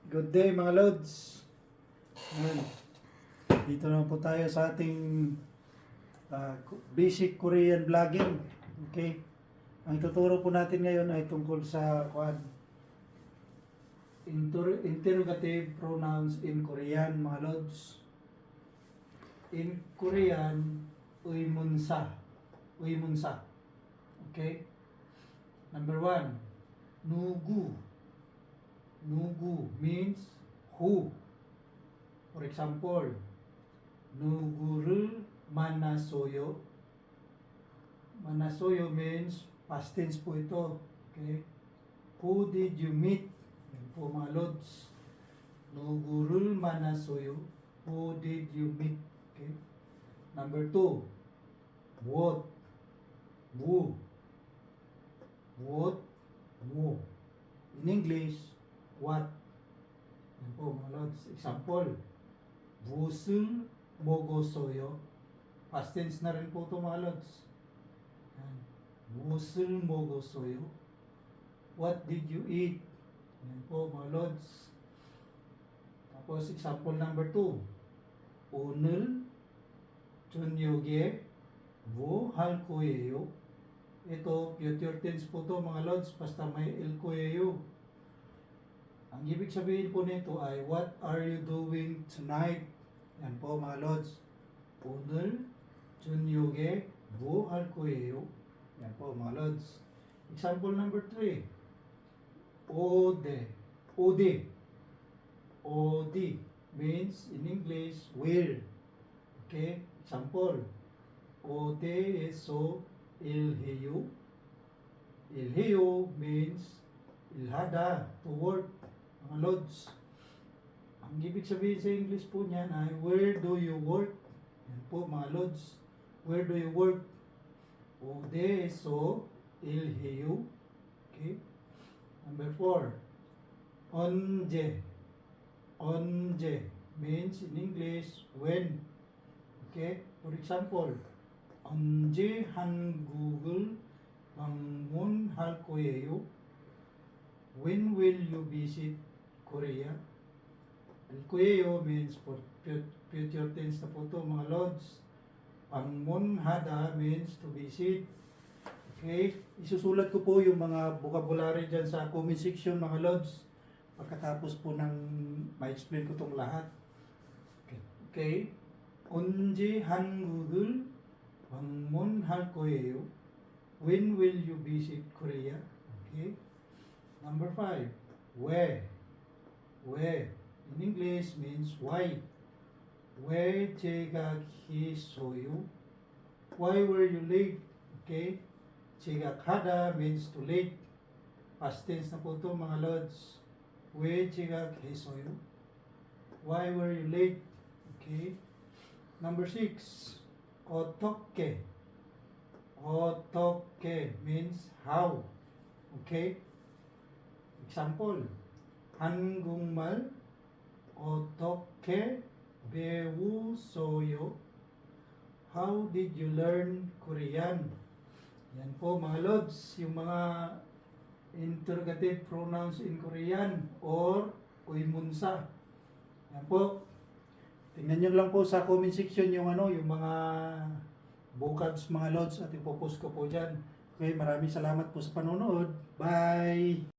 Good day mga Lods. Ngayon, dito na po tayo sa ating basic Korean vlogging. Okay? Ang ituturo po natin ngayon ay tungkol sa interrogative pronouns in Korean mga Lods. In Korean, uimunsa. Uimunsa. Okay? Number 1, nugu. Nugu means who. For example, 누구를 만났어요. 만났어요 means past tense po ito. Okay? Who did you meet? Yan po mga Lods. 누구를 만났어요. Who did you meet? Okay? Number 2, what? Who? What? Who? In English, what? Yan po mga Lods. Example, 무슨 먹었어요? Past tense na rin po ito mga Lods. Yan. 무슨 먹었어요? What did you eat? Yan po mga Lods. Tapos example number 2, 오늘 저녁에 뭐 할 거예요? Ito, future tense po ito mga Lods, basta may el koyeyo. Ang ibig sabihin po nito ay, what are you doing tonight? Yan po mga Lods. 오늘 저녁에 뭐 할 거예요? Yan po mga Lods. Example number 3. 어디. 어디. 어디 means in English, where. Okay? Example, 어디에서 일해요? 일해요 means ilhada, to work. Mga Lods, ang ibig sabihin sa English po niyan ay, where do you work? Yan po mga Lods, where do you work? 어디에서 일해요? Okay? Number 4, 언제. 언제 means in English, when. Okay? For example, 언제 한국을 방문할 거예요? When will you visit Korea? El koyeyo means for future tense na po ito mga Lods. Pangmunhada means to visit. Okay? Isusulat ko po yung mga vocabulary dyan sa comment section mga Lods. Pagkatapos po ng ma-explain ko itong lahat. Okay? 언제 한국을 방문할 거예요? When will you visit Korea? Okay? Number 5, where. Where in English means why. Where 제가 있어요? Why were you late? Okay? 제가 가다 means to late. Past tense na po ito mga Lods. Where 제가 있어요? Why were you late? Okay? Number 6, 어떻게. 어떻게 means how. Okay? Example, 한국말 어떻게 배우세요? How did you learn Korean? Yan po mga Lods, yung mga interrogative pronouns in Korean or uimunsa. Yan po. Tingnan nyo lang po sa comment section yung yung mga vocabs mga Lods at ipopost ko po dyan. Okay, maraming salamat po sa panonood. Bye!